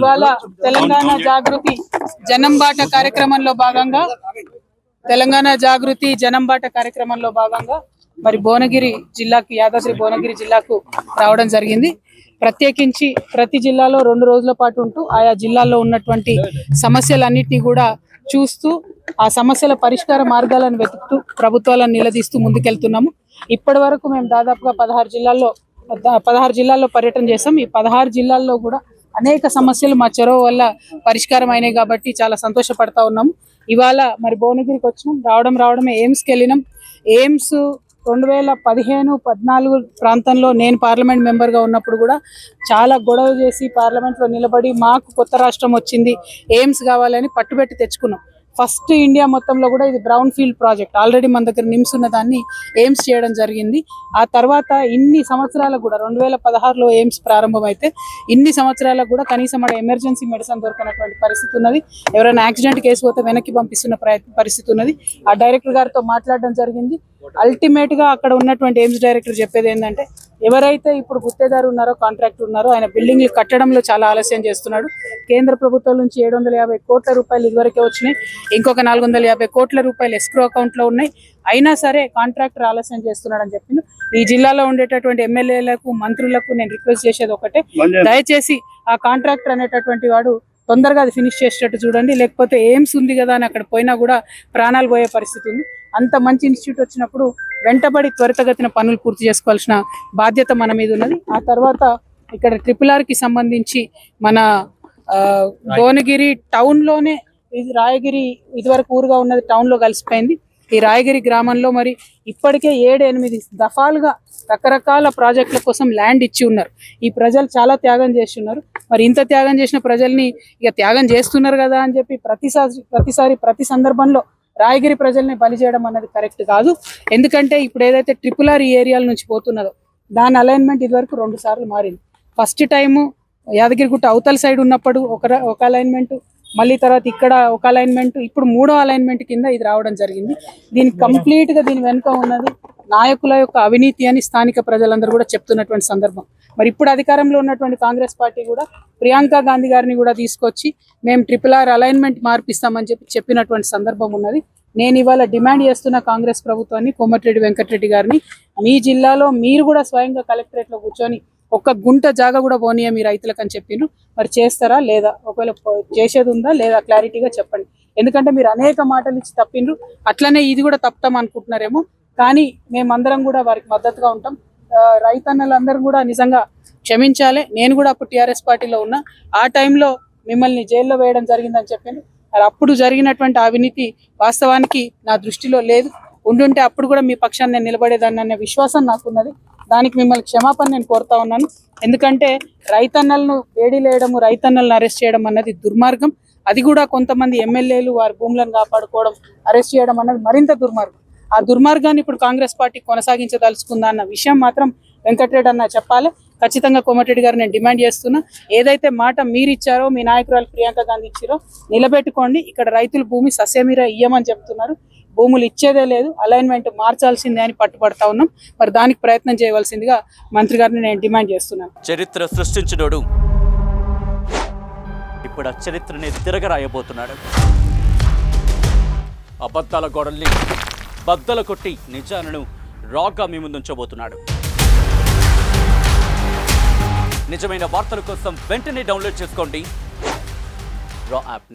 ఇవాళ తెలంగాణ జాగృతి జనంబాట కార్యక్రమంలో భాగంగా మరి భువనగిరి జిల్లాకు యాదాద్రి భువనగిరి జిల్లాకు రావడం జరిగింది. ప్రత్యేకించి ప్రతి జిల్లాలో 2 రోజుల పాటు ఉంటూ ఆయా జిల్లాల్లో ఉన్నటువంటి సమస్యలన్నింటినీ కూడా చూస్తూ ఆ సమస్యల పరిష్కార మార్గాలను వెతుకుతూ ప్రభుత్వాలను నిలదీస్తూ ముందుకెళ్తున్నాము. ఇప్పటి వరకు మేము దాదాపుగా 16 జిల్లాల్లో పర్యటన చేసాం. ఈ 16 జిల్లాల్లో కూడా అనేక సమస్యలు మా చొరవ వల్ల పరిష్కారం అయినాయి కాబట్టి చాలా సంతోషపడతా ఉన్నాము. ఇవాళ మరి భువనగిరికి వచ్చినాం. రావడమే ఎయిమ్స్కి వెళ్ళినాం. ఎయిమ్స్ 2015-14 ప్రాంతంలో నేను పార్లమెంట్ మెంబర్గా ఉన్నప్పుడు కూడా చాలా గొడవ చేసి పార్లమెంట్లో నిలబడి మాకు కొత్త రాష్ట్రం వచ్చింది, ఎయిమ్స్ కావాలని పట్టుబెట్టి తెచ్చుకున్నాం. ఫస్ట్ ఇండియా మొత్తంలో కూడా ఇది బ్రౌన్ ఫీల్డ్ ప్రాజెక్ట్. ఆల్రెడీ మన దగ్గర నిమ్స్ ఉన్న దాన్ని ఎయిమ్స్ చేయడం జరిగింది. ఆ తర్వాత ఇన్ని సంవత్సరాలకు కూడా 2016లో ఎయిమ్స్ ప్రారంభమైతే ఇన్ని సంవత్సరాలకు కూడా కనీసం అక్కడ ఎమర్జెన్సీ మెడిసిన్ దొరకనటువంటి పరిస్థితి ఉన్నది. ఎవరైనా యాక్సిడెంట్ కేసు పోతే వెనక్కి పంపిస్తున్న పరిస్థితి ఉన్నది. ఆ డైరెక్టర్ గారితో మాట్లాడడం జరిగింది. అల్టిమేట్ గా అక్కడ ఉన్నటువంటి ఎయిమ్స్ డైరెక్టర్ చెప్పేది ఏంటంటే, ఎవరైతే ఇప్పుడు గుత్తేదారు ఉన్నారో, కాంట్రాక్టర్ ఉన్నారో, ఆయన బిల్డింగ్లు కట్టడంలో చాలా ఆలస్యం చేస్తున్నాడు. కేంద్ర ప్రభుత్వం నుంచి 750 కోట్ల రూపాయలు ఇదివరకే వచ్చినాయి. ఇంకొక 450 కోట్ల రూపాయలు ఎస్క్రో అకౌంట్ లో ఉన్నాయి. అయినా సరే కాంట్రాక్టర్ ఆలస్యం చేస్తున్నాడని చెప్పిండు. ఈ జిల్లాలో ఉండేటటువంటి ఎమ్మెల్యేలకు, మంత్రులకు నేను రిక్వెస్ట్ చేసేది ఒకటే, దయచేసి ఆ కాంట్రాక్టర్ అనేటటువంటి వాడు తొందరగా అది ఫినిష్ చేసేటట్టు చూడండి. లేకపోతే ఎయిమ్స్ ఉంది కదా అని అక్కడ పోయినా కూడా ప్రాణాలు పోయే పరిస్థితి ఉంది. అంత మంచి ఇన్స్టిట్యూట్ వచ్చినప్పుడు వెంటబడి త్వరితగతిన పనులు పూర్తి చేసుకోవాల్సిన బాధ్యత మన మీద ఉన్నది. ఆ తర్వాత ఇక్కడ RRRకి సంబంధించి మన భువనగిరి టౌన్ లోనే, ఇది రాయగిరి ఇదివరకు ఊరుగా ఉన్నది టౌన్ లో కలిసిపోయింది. ఈ రాయగిరి గ్రామంలో మరి ఇప్పటికే 7-8 దఫాలుగా రకరకాల ప్రాజెక్టుల కోసం ల్యాండ్ ఇచ్చి ఉన్నారు. ఈ ప్రజలు చాలా త్యాగం చేసి ఉన్నారు. మరి ఇంత త్యాగం చేసిన ప్రజల్ని ఇక త్యాగం చేస్తున్నారు కదా అని చెప్పి ప్రతి సందర్భంలో రాయగిరి ప్రజల్ని బలి చేయడం అన్నది కరెక్ట్ కాదు. ఎందుకంటే ఇప్పుడు ఏదైతే RRR ఈ ఏరియాల నుంచి పోతున్నదో దాని అలైన్మెంట్ ఇదివరకు 2 సార్లు మారింది. ఫస్ట్ టైము యాదగిరిగుట్ట అవతల సైడ్ ఉన్నప్పుడు ఒక అలైన్మెంట్, మళ్ళీ తర్వాత ఇక్కడ ఒక అలైన్మెంట్, ఇప్పుడు 3వ అలైన్మెంట్ కింద ఇది రావడం జరిగింది. కంప్లీట్ గా దీని వెనుక ఉన్నది నాయకుల యొక్క అవినీతి అని స్థానిక ప్రజలందరూ కూడా చెప్తున్నటువంటి సందర్భం. మరి ఇప్పుడు అధికారంలో ఉన్నటువంటి కాంగ్రెస్ పార్టీ కూడా ప్రియాంక గాంధీ గారిని కూడా తీసుకొచ్చి మేము RRR అలైన్మెంట్ మార్పిస్తామని చెప్పినటువంటి సందర్భం ఉన్నది. నేను ఇవాళ డిమాండ్ చేస్తున్న కాంగ్రెస్ ప్రభుత్వాన్ని, కోమటిరెడ్డి వెంకటరెడ్డి గారిని, మీ జిల్లాలో మీరు కూడా స్వయంగా కలెక్టరేట్ లో కూర్చొని ఒక్క గుంట జాగా కూడా పోనీయ మీ రైతులకు అని చెప్పిండ్రు. మరి చేస్తారా లేదా? ఒకవేళ చేసేది ఉందా లేదా క్లారిటీగా చెప్పండి. ఎందుకంటే మీరు అనేక మాటలు ఇచ్చి తప్పిండ్రు. అట్లనే ఇది కూడా తప్పుతాం అనుకుంటున్నారేమో, కానీ మేమందరం కూడా వారికి మద్దతుగా ఉంటాం. రైతన్నలందరూ కూడా నిజంగా క్షమించాలి. నేను కూడా అప్పుడు టీఆర్ఎస్ పార్టీలో ఉన్నా. ఆ టైంలో మిమ్మల్ని జైల్లో వేయడం జరిగిందని చెప్పిండ్రు. అప్పుడు జరిగినటువంటి అవినీతి వాస్తవానికి నా దృష్టిలో లేదు. ఉండుంటే అప్పుడు కూడా మీ పక్షాన్ని నేను నిలబడేదాన్ని అనే విశ్వాసం నాకున్నది. దానికి మిమ్మల్ని క్షమాపణ నేను కోరుతా ఉన్నాను. ఎందుకంటే రైతన్నలను వేడిలేయడము, రైతన్నలను అరెస్ట్ చేయడం అన్నది దుర్మార్గం. అది కూడా కొంతమంది ఎమ్మెల్యేలు వారి భూములను కాపాడుకోవడం, అరెస్ట్ చేయడం అన్నది మరింత దుర్మార్గం. ఆ దుర్మార్గాన్ని ఇప్పుడు కాంగ్రెస్ పార్టీ కొనసాగించదలుచుకుందా అన్న విషయం మాత్రం వెంకటరెడ్డి అన్న చెప్పాలి. ఖచ్చితంగా కోమటిరెడ్డి గారు నేను డిమాండ్ చేస్తున్నా, ఏదైతే మాట మీరు ఇచ్చారో, మీ నాయకురాలు ప్రియాంక గాంధీ ఇచ్చారో నిలబెట్టుకోండి. ఇక్కడ రైతులు భూమి సస్యమీర ఇయ్యమని చెప్తున్నారు. భూములు ఇచ్చేదే లేదు, అలైన్మెంట్ మార్చాల్సిందే అని పట్టుబడతా ఉన్నాం. మరి దానికి ప్రయత్నం చేయవలసిందిగా మంత్రి గారిని నేను డిమాండ్ చేస్తున్నాను. చరిత్ర సృష్టించినోడు ఇప్పుడు ఆ చరిత్రని తిరగరాయబోతున్నాడు. అబద్ధాల గోడల్ని బద్దలు కొట్టి నిజాలను రాగా మీ ముందుంచబోతున్నాడు. నిజమైన వార్తల కోసం వెంటనే డౌన్లోడ్ చేసుకోండి రా యాప్ని.